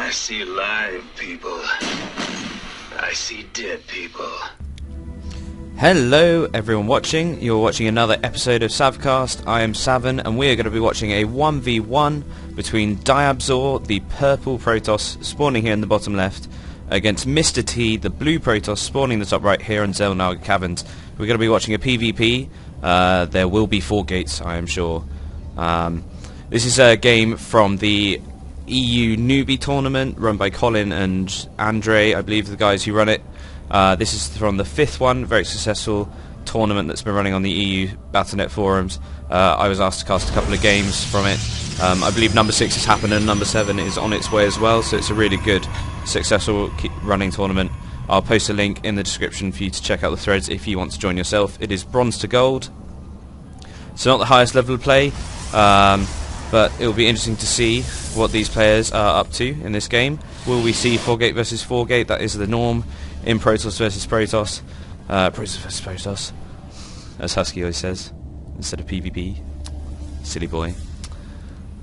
I see live people. I see dead people. Hello everyone watching, you're watching another episode of Savcast. I am Savin and we are going to be watching a 1v1 between DiabZor, the purple Protoss spawning here in the bottom left, against MisterTea, the blue Protoss spawning in the top right here on Zelnaga Caverns. We're going to be watching a PvP. There will be 4 gates, I am sure. This is a game from the EU Newbie Tournament run by Colin and Andre, I believe the guys who run it. This is from the 5th one, very successful tournament that's been running on the EU Battle.net forums. I was asked to cast a couple of games from it. I believe number 6 has happened and number 7 is on its way as well, so it's a really good, successful running tournament. I'll post a link in the description for you to check out the threads if you want to join yourself. It is bronze to gold, so not the highest level of play, but it will be interesting to see what these players are up to in this game. Will we see 4-gate versus 4-gate? That is the norm in Protoss versus Protoss. Protoss versus Protoss, as Husky always says, instead of PvP. Silly boy.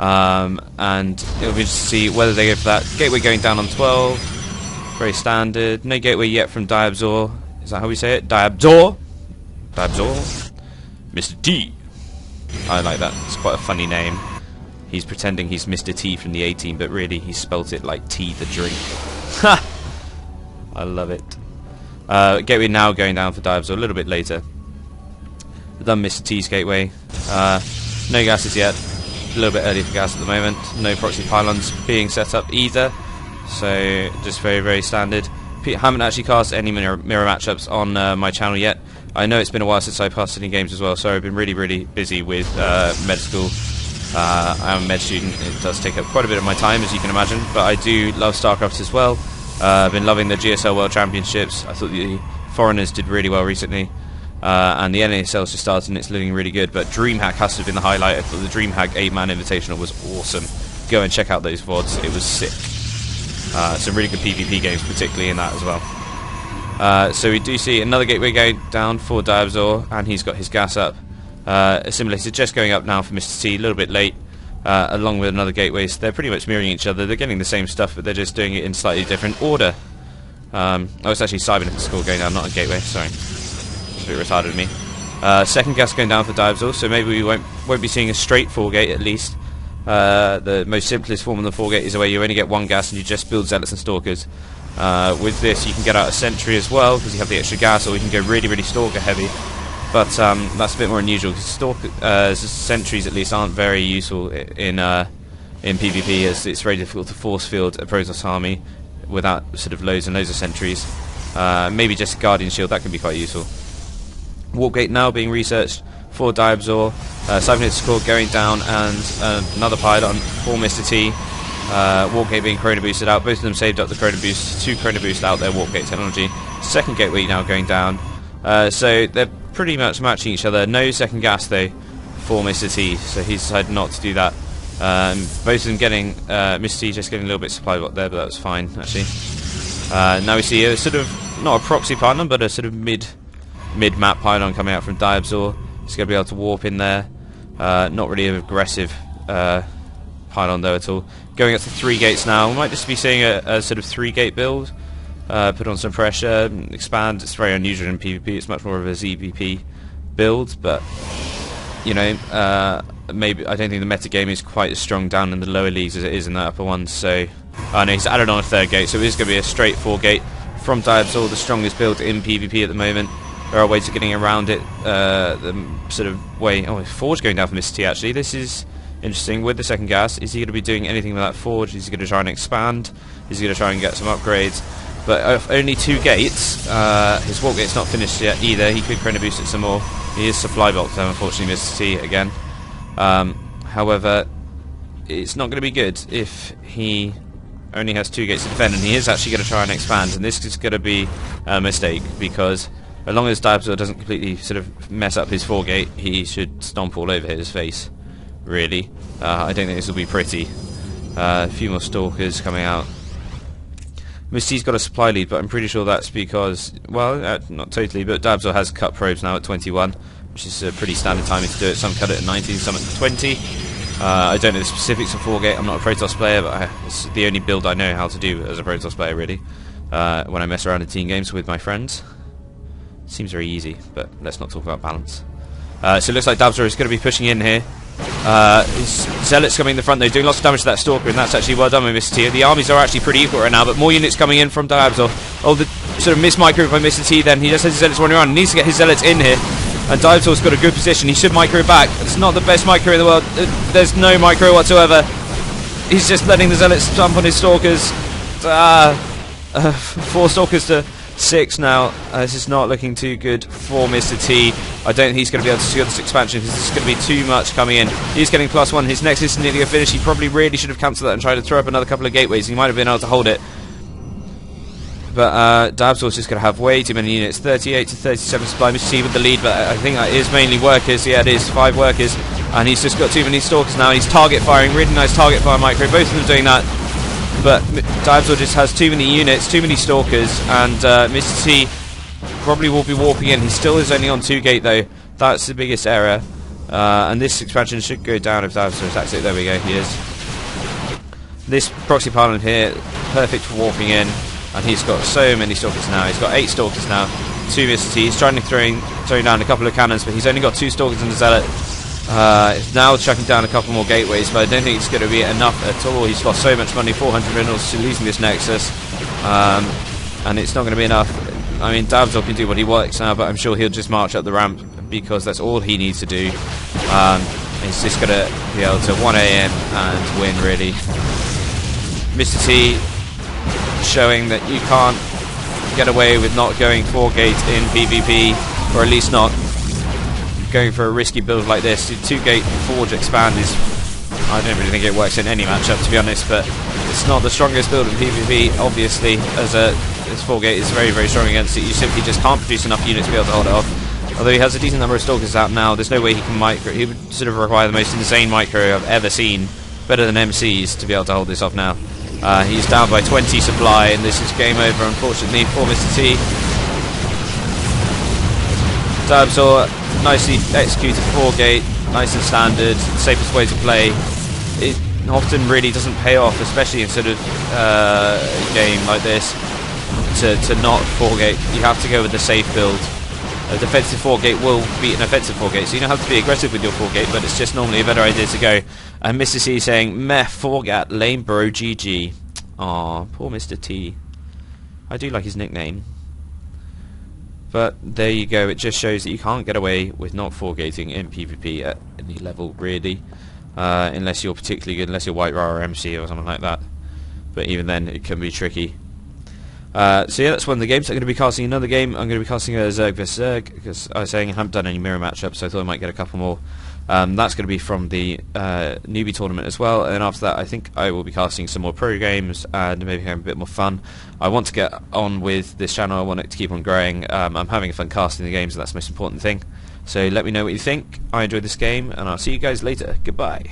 And it'll be interesting to see whether they go for that. Gateway going down on 12. Very standard. No gateway yet from DiabZor. Is that how we say it? DiabZor? DiabZor? MisterTea. I like that. It's quite a funny name. He's pretending he's Mr. T from the A-Team, but really he spelt it like tea, the drink. Ha! I love it. Gateway now going down for DiabZor a little bit later. We've done Mr. T's gateway. No gases yet. A little bit early for gas at the moment. No proxy pylons being set up either. So just very, very standard. Haven't actually cast any mirror matchups on my channel yet. I know it's been a while since I passed any games as well, so I've been really, really busy with med school. I am a med student. It does take up quite a bit of my time, as you can imagine, but I do love StarCraft as well. I've been loving the GSL World Championships. I thought the foreigners did really well recently, and the NASL's just started and it's looking really good, but DreamHack has to have been the highlight. I thought the DreamHack 8-man Invitational was awesome. Go and check out those VODs, it was sick. Some really good PvP games, particularly in that as well. So we do see another gateway going down for DiabZor, and he's got his gas up. Assimilated just going up now for MisterTea, a little bit late, along with another gateway. So they're pretty much mirroring each other. They're getting the same stuff, but they're just doing it in slightly different order. Oh, it's actually Cybernetic score going down, not a gateway, sorry. It's a bit retarded of me. Second gas going down for DiabZor, so maybe we won't be seeing a straight 4-gate at least. The most simplest form of the 4-gate is where you only get 1 gas and you just build Zealots and Stalkers. With this you can get out a Sentry as well, because you have the extra gas, or you can go really, really Stalker heavy. But that's a bit more unusual, because Sentries at least aren't very useful in PvP, as it's very difficult to force field a Protoss army without sort of loads and loads of Sentries. Maybe just a Guardian Shield, that can be quite useful. Warp Gate now being researched for DiabZor. Cybernetic score going down, and another pylon for MisterTea. Warp Gate being Chrono boosted out. Both of them saved up the Chrono boost to Chrono boost out their Warp Gate technology. Second gateway now going down. So they're pretty much matching each other. No second gas though for MisterTea, so he's decided not to do that. Both of them getting MisterTea just getting a little bit supply bot there, but that was fine actually. Now we see a sort of not a proxy pylon, but a sort of mid-map pylon coming out from DiabZor. He's going to be able to warp in there. Not really an aggressive pylon though at all. Going up to 3 gates now. We might just be seeing a sort of 3-gate build. Put on some pressure, expand. It's very unusual in PvP. It's much more of a ZVP build, but you know, maybe I don't think the meta game is quite as strong down in the lower leagues as it is in the upper ones. So, no, he's added on a 3rd gate, so it is going to be a straight 4-gate from DiabZor, the strongest build in PvP at the moment. There are ways of getting around it. The sort of way. Oh, Forge going down for MisterTea actually. This is interesting. With the second gas, is he going to be doing anything with that Forge? Is he going to try and expand? Is he going to try and get some upgrades? But only 2 gates. His Warp Gate's not finished yet either. He could Chrono boost it some more. He is supply boxed, unfortunately, MisterTea again. However, it's not going to be good if he only has 2 gates to defend, and he is actually going to try and expand. And this is going to be a mistake, because as long as DiabZor doesn't completely sort of mess up his 4-gate, he should stomp all over his face. Really, I don't think this will be pretty. A few more Stalkers coming out. MisterTea's got a supply lead, but I'm pretty sure that's because, well, not totally, but DiabZor has cut probes now at 21, which is a pretty standard timing to do it. Some cut it at 19, some at 20. I don't know the specifics of 4-gate. I'm not a Protoss player, but it's the only build I know how to do as a Protoss player, really. When I mess around in team games with my friends. Seems very easy, but let's not talk about balance. So it looks like DiabZor is going to be pushing in here. His Zealots coming in the front, though, doing lots of damage to that Stalker, and that's actually well done with MisterTea. The armies are actually pretty equal right now, but more units coming in from DiabZor. Oh, the sort of missed micro by MisterTea then. He just has his Zealots running around. He needs to get his Zealots in here. And DiabZor's got a good position. He should micro back. It's not the best micro in the world. There's no micro whatsoever. He's just letting the Zealots jump on his Stalkers. 4 Stalkers to 6 now. This is not looking too good for MisterTea. I don't think he's going to be able to secure this expansion because this is going to be too much coming in. He's getting +1. His next is nearly a finish. He probably really should have cancelled that and tried to throw up another couple of gateways. He might have been able to hold it. But DiabZor's just going to have way too many units. 38 to 37 supply. MisterTea with the lead, but I think that is mainly workers. Yeah, it is 5 workers. And he's just got too many Stalkers now. He's target firing. Really nice target fire micro. Both of them doing that. But DiabZor just has too many units, too many Stalkers, and MisterTea probably will be warping in. He still is only on 2-gate though. That's the biggest error. And this expansion should go down if DiabZor attacks it. There we go, he is. This proxy pylon here, perfect for warping in. And he's got so many Stalkers now. He's got 8 Stalkers now. 2 MisterTea. He's trying to throw down a couple of cannons, but he's only got 2 Stalkers and a Zealot. He's now chucking down a couple more gateways, but I don't think it's going to be enough at all. He's lost so much money, 400 minerals to losing this Nexus, and it's not going to be enough. I mean, DiabZor can do what he wants now, but I'm sure he'll just march up the ramp because that's all he needs to do. He's just going to be able to 1 AM and win, really. MisterTea showing that you can't get away with not going 4-gate in PvP, or at least not going for a risky build like this. 2-gate Forge Expand is, I don't really think it works in any matchup, to be honest, but it's not the strongest build in PvP, obviously, as 4-gate is very, very strong against it. You simply just can't produce enough units to be able to hold it off. Although he has a decent number of Stalkers out now, there's no way he can micro. He would sort of require the most insane micro I've ever seen, better than MCs, to be able to hold this off now. He's down by 20 supply, and this is game over, unfortunately, for MisterTea. DiabZor nicely executed 4-gate, nice and standard, safest way to play. It often really doesn't pay off, especially in sort of a game like this, to not 4-gate. You have to go with the safe build. A defensive 4-gate will beat an offensive 4-gate, so you don't have to be aggressive with your 4-gate, but it's just normally a better idea to go. And MisterTea saying, meh, 4-gate, lame bro, GG. Aw, poor MisterTea. I do like his nickname. But there you go, it just shows that you can't get away with not 4-gating in PvP at any level, really. Unless you're particularly good, unless you're White Ra or MC or something like that. But even then, it can be tricky. So yeah, that's one of the games. I'm going to be casting another game. I'm going to be casting a Zerg vs Zerg, because I was saying I haven't done any mirror matchups, so I thought I might get a couple more. That's going to be from the Newbie Tournament as well, and after that I think I will be casting some more pro games and maybe having a bit more fun. I want to get on with this channel, I want it to keep on growing. I'm having fun casting the games, and that's the most important thing. So let me know what you think. I enjoyed this game, and I'll see you guys later. Goodbye.